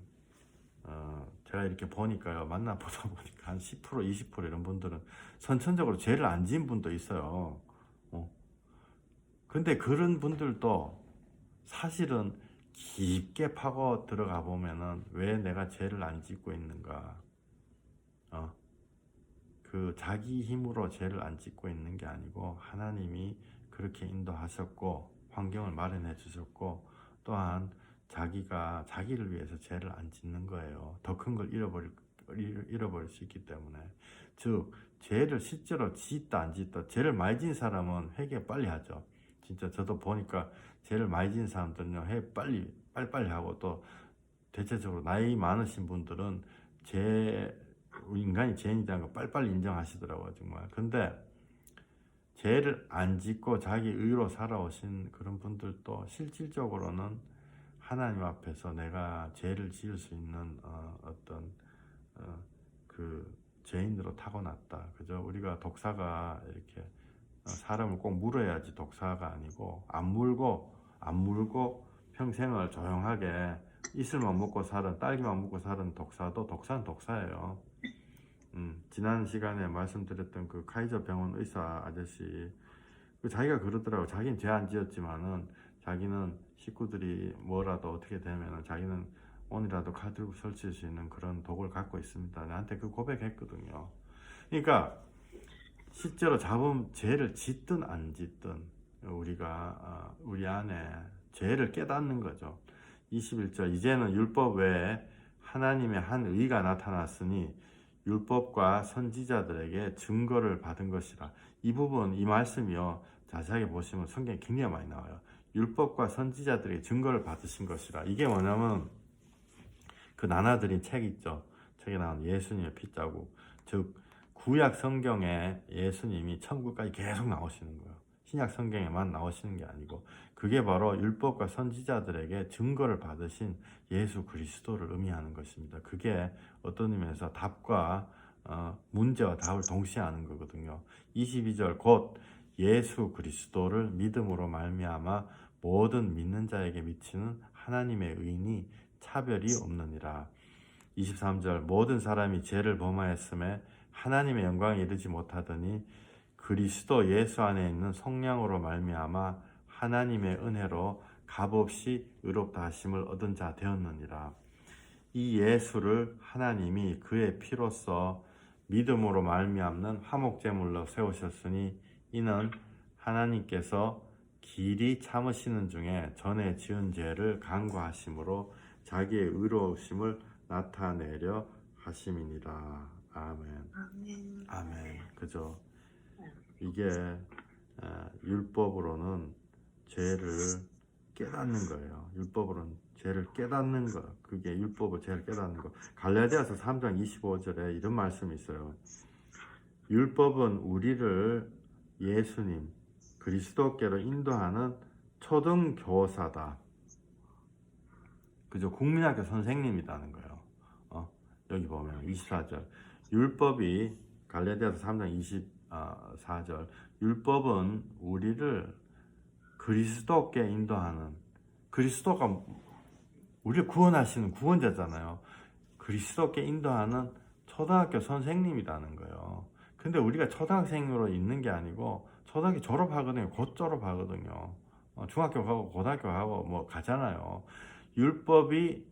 [SPEAKER 1] 제가 이렇게 보니까요, 만나보다 보니까 한 10% 20% 이런 분들은 선천적으로 죄를 안 지은 분도 있어요. 근데 그런 분들도 사실은 깊게 파고 들어가 보면은 왜 내가 죄를 안 짓고 있는가, 그 자기 힘으로 죄를 안 짓고 있는 게 아니고 하나님이 그렇게 인도하셨고 환경을 마련해 주셨고 또한 자기가 자기를 위해서 죄를 안 짓는 거예요. 더 큰 걸 잃어버릴 수 있기 때문에. 즉 죄를 실제로 짓다 안 짓다, 죄를 많이 진 사람은 회개 빨리 하죠. 진짜 저도 보니까 죄를 많이 진 사람들은요 빨리 하고, 또 대체적으로 나이 많으신 분들은 인간이 죄인이라는 거 빨리빨리 인정하시더라고요, 정말. 근데 죄를 안 짓고 자기 의로 살아오신 그런 분들도 실질적으로는 하나님 앞에서 내가 죄를 지을 수 있는 그 죄인으로 타고났다. 그죠? 우리가 독사가 이렇게 사람을 꼭 물어야지 독사가 아니고, 안 물고 평생을 조용하게 이슬만 먹고 사는, 딸기만 먹고 사는 독사도 독사는 독사예요. 지난 시간에 말씀드렸던 그 카이저 병원 의사 아저씨, 자기가 그러더라고. 자기는 죄 안 지었지만은 자기는 식구들이 뭐라도 어떻게 되면은 자기는 오늘이라도 칼 들고 설칠 수 있는 그런 독을 갖고 있습니다. 나한테 그 고백했거든요. 그러니까 실제로 죄를 짓든 안 짓든 우리가 우리 안에 죄를 깨닫는 거죠. 21절, 이제는 율법 외에 하나님의 한 의가 나타났으니 율법과 선지자들에게 증거를 받은 것이라. 이 부분, 이 말씀이요, 자세하게 보시면 성경에 굉장히 많이 나와요. 율법과 선지자들에게 증거를 받으신 것이라. 이게 뭐냐면 그 나눠드린 책 있죠. 책에 나온 예수님의 핏자국. 즉 구약 성경에 예수님이 천국까지 계속 나오시는 거예요. 신약 성경에만 나오시는 게 아니고, 그게 바로 율법과 선지자들에게 증거를 받으신 예수 그리스도를 의미하는 것입니다. 그게 어떤 의미에서 답과 문제와 답을 동시에 하는 거거든요. 22절, 곧 예수 그리스도를 믿음으로 말미암아 모든 믿는 자에게 미치는 하나님의 의인이 차별이 없느니라. 23절, 모든 사람이 죄를 범하였음에 하나님의 영광에 이르지 못하더니 그리스도 예수 안에 있는 성령으로 말미암아 하나님의 은혜로 값없이 의롭다 하심을 얻은 자 되었느니라. 이 예수를 하나님이 그의 피로써 믿음으로 말미암는 화목제물로 세우셨으니 이는 하나님께서 길이 참으시는 중에 전에 지은 죄를 간과하심으로 자기의 의로우심을 나타내려 하심이니라. 아멘.
[SPEAKER 2] 아멘.
[SPEAKER 1] 아멘. 그죠? 이게 율법으로는 죄를 깨닫는 거예요. 율법으로는 죄를 깨닫는 거. 그게 율법으로 죄를 깨닫는 거. 갈라디아서 3장 25절에 이런 말씀이 있어요. 율법은 우리를 예수님 그리스도께로 인도하는 초등교사다. 그죠? 국민학교 선생님이라는 거예요. 여기 보면 24절. 율법이 갈라디아서 3장 24절. 율법은 우리를 그리스도께 인도하는, 그리스도가 우리를 구원하시는 구원자잖아요. 그리스도께 인도하는 초등학교 선생님이라는 거예요. 근데 우리가 초등학생으로 있는 게 아니고 초등학교 졸업하거든요. 곧 졸업하거든요. 중학교 가고 고등학교 가고 뭐 가잖아요. 율법이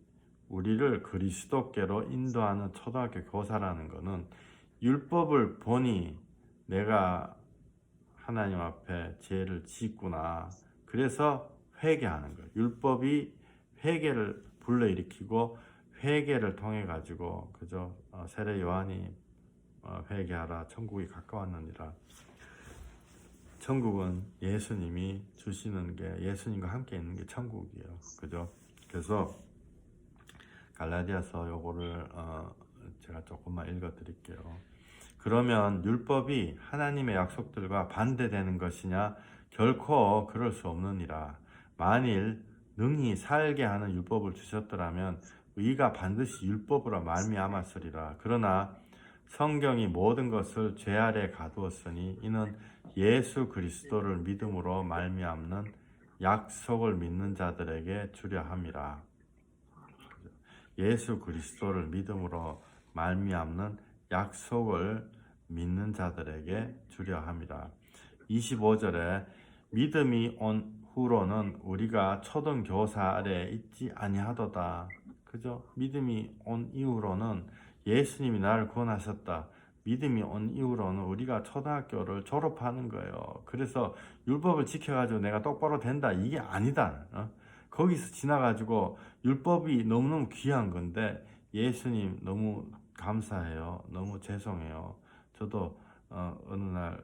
[SPEAKER 1] 우리를 그리스도께로 인도하는 초등학교 교사라는 거는, 율법을 보니 내가 하나님 앞에 죄를 짓구나. 그래서 회개하는 거예요. 율법이 회개를 불러일으키고 회개를 통해 가지고, 그죠? 세례 요한이 회개하라 천국이 가까웠느니라. 천국은 예수님이 주시는 게, 예수님과 함께 있는 게 천국이에요. 그죠? 그래서 갈라디아서 요거를 제가 조금만 읽어 드릴게요. 그러면 율법이 하나님의 약속들과 반대되는 것이냐? 결코 그럴 수 없느니라. 만일 능히 살게 하는 율법을 주셨더라면 의가 반드시 율법으로 말미암았으리라. 그러나 성경이 모든 것을 죄 아래 가두었으니 이는 예수 그리스도를 믿음으로 말미암는 약속을 믿는 자들에게 주려 함이라. 예수 그리스도를 믿음으로 말미암는 약속을 믿는 자들에게 주려 함이라. 25절에 믿음이 온 후로는 우리가 초등교사 아래에 있지 아니하도다. 그죠? 믿음이 온 이후로는 예수님이 나를 구원하셨다. 믿음이 온 이후로는 우리가 초등학교를 졸업하는 거예요. 그래서 율법을 지켜가지고 내가 똑바로 된다, 이게 아니다. 거기서 지나가지고 율법이 너무너무 귀한 건데, 예수님 너무 감사해요. 너무 죄송해요. 저도 어느 날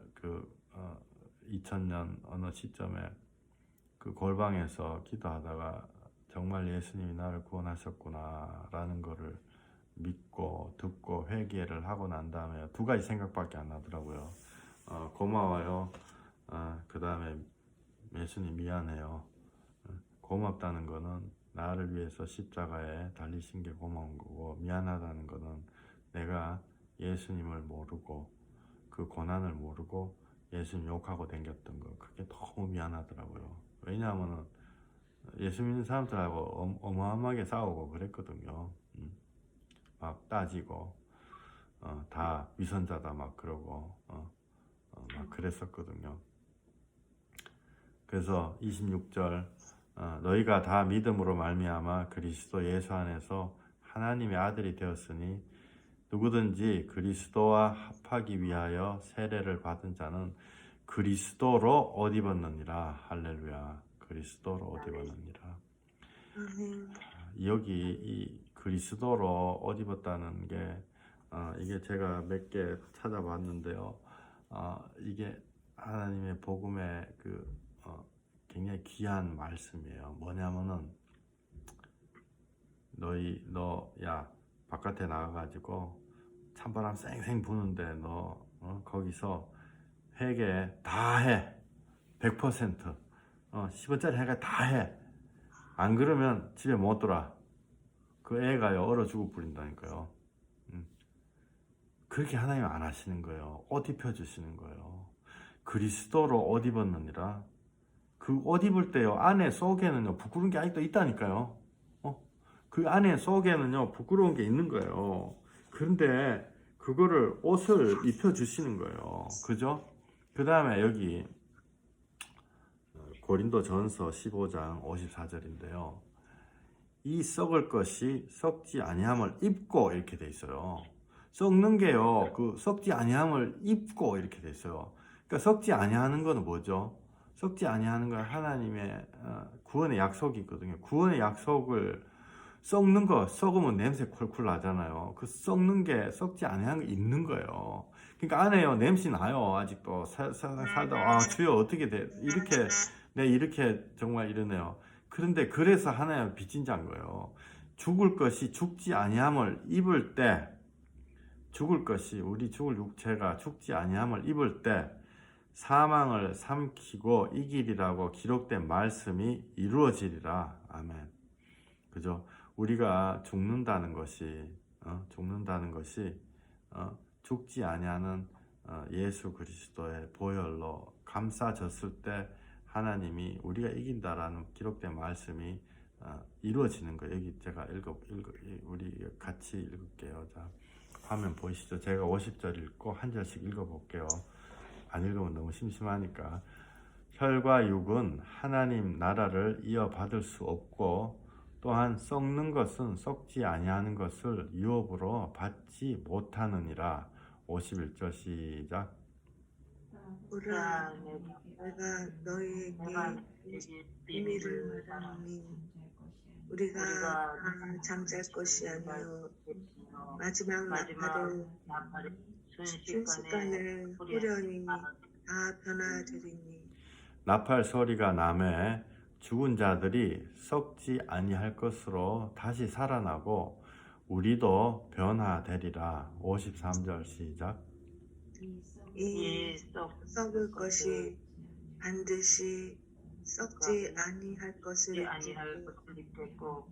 [SPEAKER 1] 2000년 어느 시점에 그 골방에서 기도하다가 정말 예수님이 나를 구원하셨구나 라는 거를 믿고 듣고 회개를 하고 난 다음에 두 가지 생각밖에 안 나더라고요. 고마워요. 그 다음에 예수님 미안해요. 고맙다는 거는 나를 위해서 십자가에 달리신 게 고마운 거고, 미안하다는 거는 내가 예수님을 모르고 그 고난을 모르고 예수님 욕하고 댕겼던 거, 그게 너무 미안하더라고요. 왜냐하면은 예수 믿는 사람들하고 어마어마하게 싸우고 그랬거든요. 막 따지고 다 위선자다 막 그러고 막 그랬었거든요. 그래서 26절 너희가 다 믿음으로 말미암아 그리스도 예수 안에서 하나님의 아들이 되었으니 누구든지 그리스도와 합하기 위하여 세례를 받은 자는 그리스도로 옷 입었느니라. 할렐루야. 그리스도로 옷 입었느니라. 여기 이 그리스도로 옷 입었다는 게 이게 제가 몇 개 찾아봤는데요. 이게 하나님의 복음의 굉장히 귀한 말씀이에요. 뭐냐면은 야 바깥에 나가가지고 찬바람 쌩쌩 부는데 너 거기서 회개 다 해. 100% 10원짜리 회개 다 해. 안 그러면 집에 못 돌아. 그 애가요 얼어 죽을 뿌린다니까요. 그렇게 하나님 안 하시는 거예요. 옷 입혀주시는 거예요. 그리스도로 옷 입었느니라. 그 옷 입을 때요 안에 속에는요 부끄러운 게 아직도 있다니까요. 그 안에 속에는요 부끄러운 게 있는 거예요. 그런데 그거를 옷을 입혀주시는 거예요. 그죠? 그 다음에 여기 고린도전서 15장 54절인데요. 이 썩을 것이 썩지 아니함을 입고 이렇게 돼 있어요. 썩는 게요, 그 썩지 아니함을 입고 이렇게 돼 있어요. 그러니까 썩지 아니하는 거는 뭐죠? 썩지 아니하는 건 하나님의 구원의 약속이 있거든요. 구원의 약속을 썩는 거, 썩으면 냄새 콜콜 나잖아요. 그 썩는 게 썩지 아니하는 게 있는 거예요. 그러니까 안에요 냄새 나요. 아직도 살다 주여 어떻게 돼? 이렇게 이렇게 정말 이러네요. 그런데 그래서 하나님 빚진 자인 거예요. 죽을 것이 죽지 아니함을 입을 때, 죽을 것이 우리 죽을 육체가 죽지 아니함을 입을 때 사망을 삼키고 이기리라고 기록된 말씀이 이루어지리라. 아멘. 그죠? 우리가 죽는다는 것이 죽지 아니하는 예수 그리스도의 보혈로 감싸졌을 때 하나님이 우리가 이긴다라는 기록된 말씀이 이루어지는 거예요. 여기 제가 우리 같이 읽을게요. 자, 화면 보이시죠? 제가 50절 읽고 한 절씩 읽어볼게요. 안 읽으면 너무 심심하니까. 혈과 육은 하나님 나라를 이어받을 수 없고 또한 썩는 것은 썩지 아니하는 것을 유업으로 받지 못하느니라. 51절 시작.
[SPEAKER 2] 보라, 내가 너희에게 비밀을 말하노니 우리가 잠잘 것이 아니요 마지막 나팔을 순식간에 후련히 다 변화되리니.
[SPEAKER 1] 나팔 소리가 나매 죽은 자들이 썩지 아니할 것으로 다시 살아나고 우리도 변화되리라. 53절 시작.
[SPEAKER 2] 이 썩을 것이 반드시 썩지 아니할 것을 입고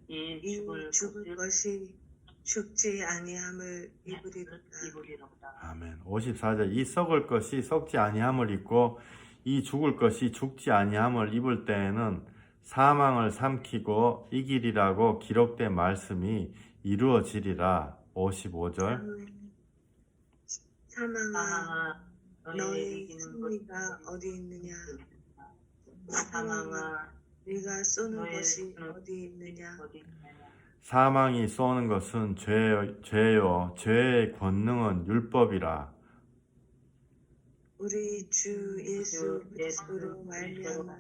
[SPEAKER 2] 이 죽을 것이 죽지 아니함을 입으리로다.
[SPEAKER 1] 아멘. 54절. 이 썩을 것이 썩지 아니함을 입고 이 죽을 것이 죽지 아니함을 입을 때에는 사망을 삼키고 이기리라고 기록된 말씀이 이루어지리라. 55절.
[SPEAKER 2] 사망아, 너의 승리가 어디 있느냐? 사망아, 네가 쏘는 것이 어디 있느냐?
[SPEAKER 1] 사망이 쏘는 것은 죄요 죄의 권능은 율법이라.
[SPEAKER 2] 우리 주 예수 그리스도로 말미암아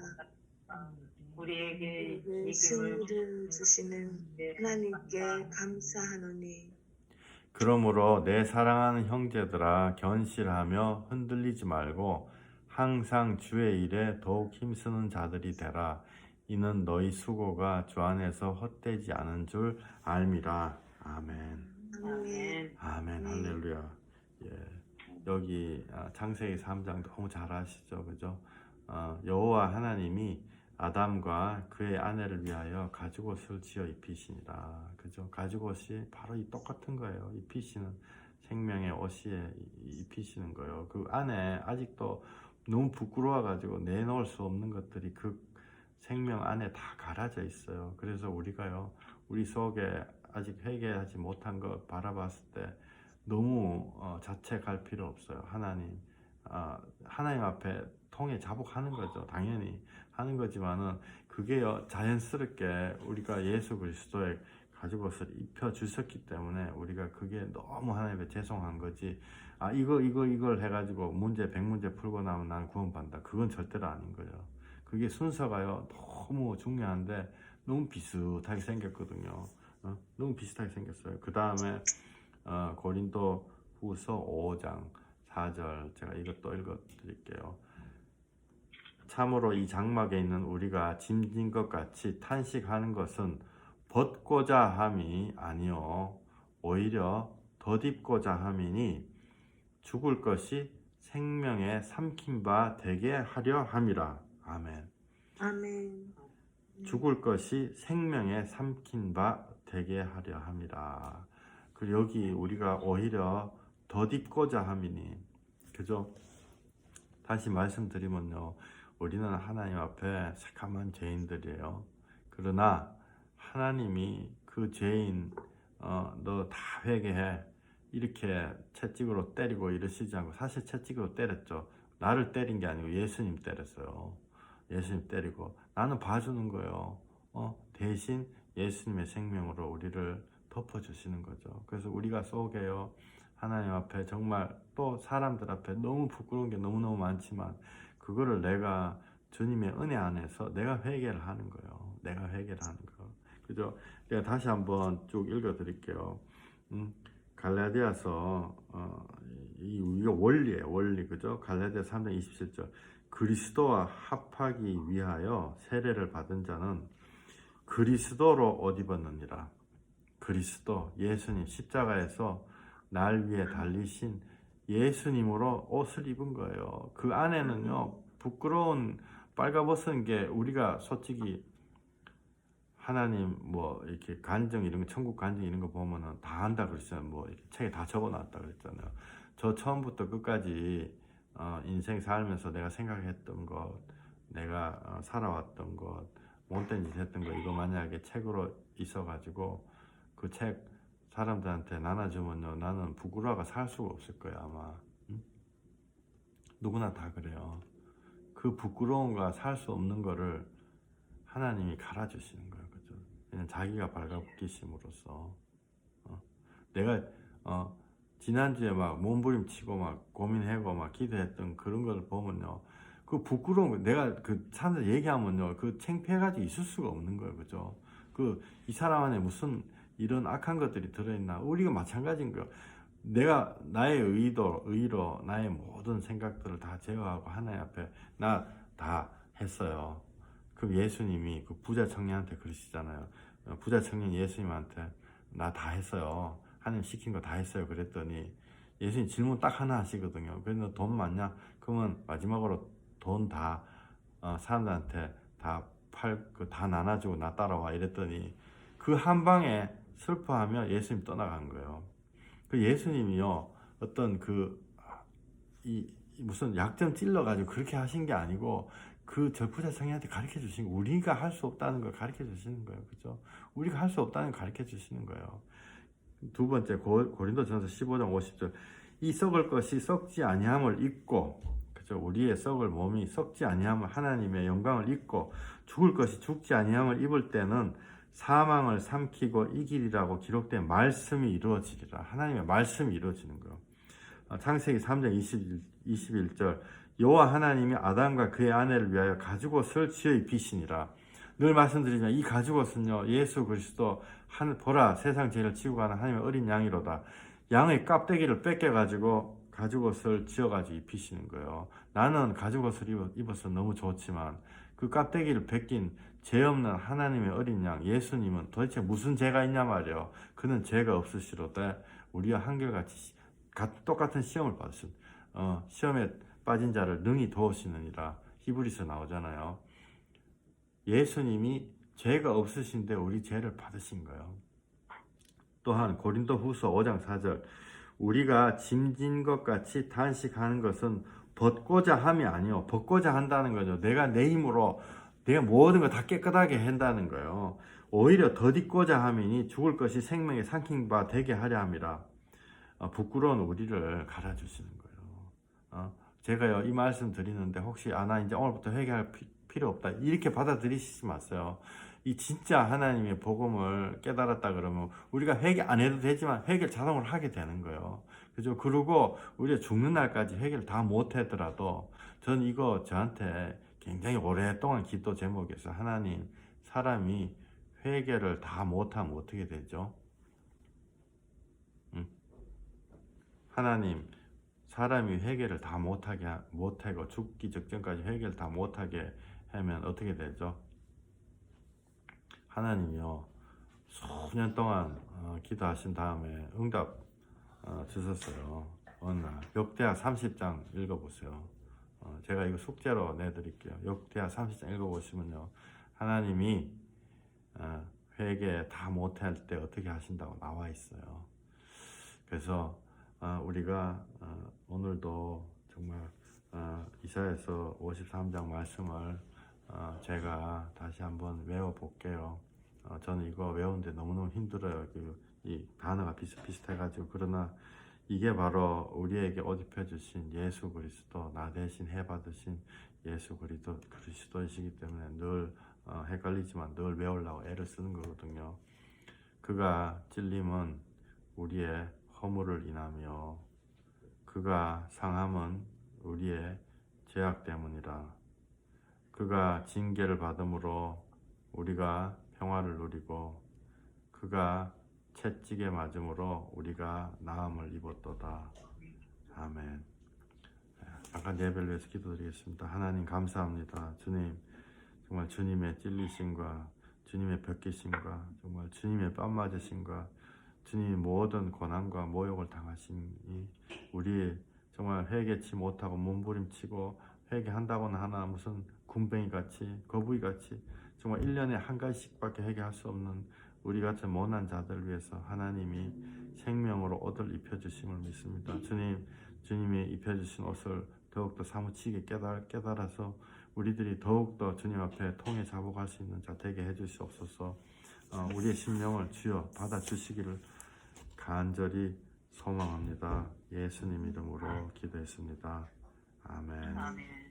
[SPEAKER 3] 우리에게
[SPEAKER 2] 우리에게 승리를 주시는 하나님께 감사하노니
[SPEAKER 1] 그러므로 내 사랑하는 형제들아 견실하며 흔들리지 말고 항상 주의 일에 더욱 힘쓰는 자들이 되라. 이는 너희 수고가 주 안에서 헛되지 않은 줄 알미라. 아멘.
[SPEAKER 2] 아멘.
[SPEAKER 1] 아멘. 할렐루야. 예. 여기 창세기 3장 너무 잘 아시죠, 그죠? 여호와 하나님이 아담과 그의 아내를 위하여 가죽옷을 지어 입히시니라. 그죠? 가죽옷이 바로 이 똑같은 거예요. 입히시는 생명의 옷에 입히시는 거예요. 그 안에 아직도 너무 부끄러워가지고 내놓을 수 없는 것들이 그 생명 안에 다 갈아져 있어요. 그래서 우리가요, 우리 속에 아직 회개하지 못한 것 바라봤을 때 너무 자책할 필요 없어요. 하나님 앞에 통해 자복하는 거죠. 당연히 하는 거지만은 그게요, 자연스럽게 우리가 예수 그리스도의 가죽옷을 입혀 주셨기 때문에 우리가 그게 너무 하나님께 죄송한 거지. 이걸 해가지고 문제 100문제 풀고 나면 난 구원받는다, 그건 절대로 아닌 거예요. 그게 순서가요 너무 중요한데 너무 비슷하게 생겼거든요. 너무 비슷하게 생겼어요. 그 다음에 고린도 후서 5장 4절 제가 이것도 읽어 드릴게요. 참으로 이 장막에 있는 우리가 짐진 것 같이 탄식하는 것은 벗고자 함이 아니요 오히려 덧입고자 함이니 죽을 것이 생명에 삼킨 바 되게 하려 함이라. 아멘.
[SPEAKER 2] 아멘.
[SPEAKER 1] 죽을 것이 생명에 삼킨 바 되게 하려 함이라. 그리고 여기 우리가 오히려 덧입고자 함이니, 그죠? 다시 말씀드리면요, 우리는 하나님 앞에 새카만 죄인들이에요. 그러나 하나님이 그 죄인 너 다 회개해 이렇게 채찍으로 때리고 이러시지 않고, 사실 채찍으로 때렸죠. 나를 때린 게 아니고 예수님 때렸어요. 예수님 때리고 나는 봐주는 거예요. 대신 예수님의 생명으로 우리를 덮어주시는 거죠. 그래서 우리가 속에요, 하나님 앞에 정말 또 사람들 앞에 너무 부끄러운 게 너무너무 많지만 그거를 내가 주님의 은혜 안에서 내가 회개를 하는 거예요. 내가 회개를 하는 거. 그죠? 제가 다시 한번 쭉 읽어 드릴게요. 갈라디아서 이거 원리예요. 원리. 그죠? 갈라디아 3장 27절. 그리스도와 합하기 위하여 세례를 받은 자는 그리스도로 옷 입었느니라. 그리스도, 예수님, 십자가에서 날 위해 달리신 예수님으로 옷을 입은 거예요. 그 안에는요, 부끄러운 빨가벗은 게, 우리가 솔직히 하나님 뭐 이렇게 간증 이런 거, 천국 간증 이런 거 보면은 다 한다 그랬잖아요. 뭐 이렇게 책에 다 적어놨다 그랬잖아요. 저 처음부터 끝까지 인생 살면서 내가 생각했던 것, 내가 살아왔던 것, 못된 짓 했던 거, 이거 만약에 책으로 있어가지고 그 책 사람들한테 나눠주면요, 나는 부끄러워가 살 수가 없을 거야 아마. 누구나 다 그래요. 그 부끄러움과 살 수 없는 거를 하나님이 갈아주시는 거예요. 그죠? 그냥 자기가 발가벗기심으로써. 내가 지난주에 막 몸부림치고 막 고민하고 막 기도했던 그런 걸 보면요, 그 부끄러운 거, 내가 그 사람들 얘기하면요, 그 창피해가지고 있을 수가 없는 거예요. 그죠? 이 사람 안에 무슨 이런 악한 것들이 들어있나? 우리가 마찬가지인 거예요. 내가 나의 의로 나의 모든 생각들을 다 제어하고 하나님 앞에 나 다 했어요. 그럼 예수님이 그 부자 청년한테 그러시잖아요. 부자 청년 예수님한테 나 다 했어요. 하나님 시킨 거 다 했어요. 그랬더니 예수님 질문 딱 하나 하시거든요. 그래서 돈 많냐? 그러면 마지막으로 돈 다 사람들한테 다 다 나눠주고 나 따라와 이랬더니 그 한 방에 슬퍼하며 예수님 떠나간 거예요. 그 예수님이요, 어떤 무슨 약점 찔러가지고 그렇게 하신 게 아니고 저 부자 청년한테 가르쳐 주신 거, 우리가 할 수 없다는 걸 가르쳐 주시는 거예요. 그죠? 우리가 할 수 없다는 걸 가르쳐 주시는 거예요. 두 번째, 고린도전서 15장 50절. 이 썩을 것이 썩지 아니함을 입고, 그죠? 우리의 썩을 몸이 썩지 아니함을, 하나님의 영광을 입고, 죽을 것이 죽지 아니함을 입을 때는 사망을 삼키고 이기리라고 기록된 말씀이 이루어지리라. 하나님의 말씀이 이루어지는 거예요. 창세기 3장 21절 여호와 하나님이 아담과 그의 아내를 위하여 가죽옷을 지어 입히시니라. 늘 말씀드리지만 이 가죽옷은요, 예수 그리스도 보라 세상 죄를 지고 가는 하나님의 어린 양이로다. 양의 껍데기를 뺏겨가지고 가죽옷을 지어가지고 입히시는 거예요. 나는 가죽옷을 입어서 너무 좋지만 그 껍데기를 벗긴 죄 없는 하나님의 어린 양 예수님은 도대체 무슨 죄가 있냐 말이에요. 그는 죄가 없으시로되 우리와 한결같이 똑같은 시험을 받으신 시험에 빠진 자를 능히 도우시느니라. 히브리서 나오잖아요. 예수님이 죄가 없으신데 우리 죄를 받으신 거예요. 또한 고린도 후서 5장 4절 우리가 짐진 것 같이 단식하는 것은 벗고자 함이 아니요 벗고자 한다는 거죠. 내가 내 힘으로 내가 모든 걸 다 깨끗하게 한다는 거예요. 오히려 더디고자 함이니 죽을 것이 생명에 삼킨 바 되게 하려 함이라. 부끄러운 우리를 갈아주시는 거예요. 제가요 이 말씀 드리는데 혹시 나 이제 오늘부터 회개할 필요 없다 이렇게 받아들이시지 마세요. 이 진짜 하나님의 복음을 깨달았다 그러면 우리가 회개 안 해도 되지만 회개를 자동으로 하게 되는 거예요. 그죠? 그리고 우리가 죽는 날까지 회개를 다 못 하더라도 전 이거 저한테 굉장히 오랫동안 기도 제목이었어요. 하나님, 사람이 회개를 다 못하면 어떻게 되죠? 하나님, 사람이 회개를 다 못하고 죽기 직전까지 회개를 다 못하게 하면 어떻게 되죠? 하나님이요 수년 동안 기도하신 다음에 응답 주셨어요. 어느 날 역대하 30장 읽어보세요. 제가 이거 숙제로 내드릴게요. 역대하 30장 읽어보시면요 하나님이 회개 다 못할 때 어떻게 하신다고 나와 있어요. 그래서 우리가 오늘도 정말 이사야서 53장 말씀을 제가 다시 한번 외워볼게요. 저는 이거 외우는데 너무너무 힘들어요. 이 단어가 비슷비슷해가지고. 그러나 이게 바로 우리에게 옷 입혀주신 예수 그리스도, 나 대신 해받으신 예수 그리스도이시기 때문에 늘 헷갈리지만 늘 외우려고 애를 쓰는 거거든요. 그가 찔림은 우리의 허물을 인하며 그가 상함은 우리의 죄악 때문이라. 그가 징계를 받음으로 우리가 평화를 누리고 그가 채찍에 맞음으로 우리가 나음을 입었도다. 아멘. 잠깐 예배를 위해서 기도드리겠습니다. 하나님 감사합니다. 주님, 정말 주님의 찔리심과 주님의 벗기심과 정말 주님의 뺨 맞으심과 주님이 모든 고난과 모욕을 당하심이 우리 정말 회개치 못하고 몸부림치고 회개한다고는 하나 무슨 군뱅이같이 거북이같이 정말 1년에 한 가지씩밖에 회개할 수 없는 우리 같은 못난 자들을 위해서 하나님이 생명으로 옷을 입혀주심을 믿습니다. 주님이 입혀주신 옷을 더욱더 사무치게 깨달아서 우리들이 더욱더 주님 앞에 통해 잡아갈 수 있는 자 되게 해주시옵소서. 우리의 심령을 주여 받아주시기를 간절히 소망합니다. 예수님 이름으로 기도했습니다. 아멘.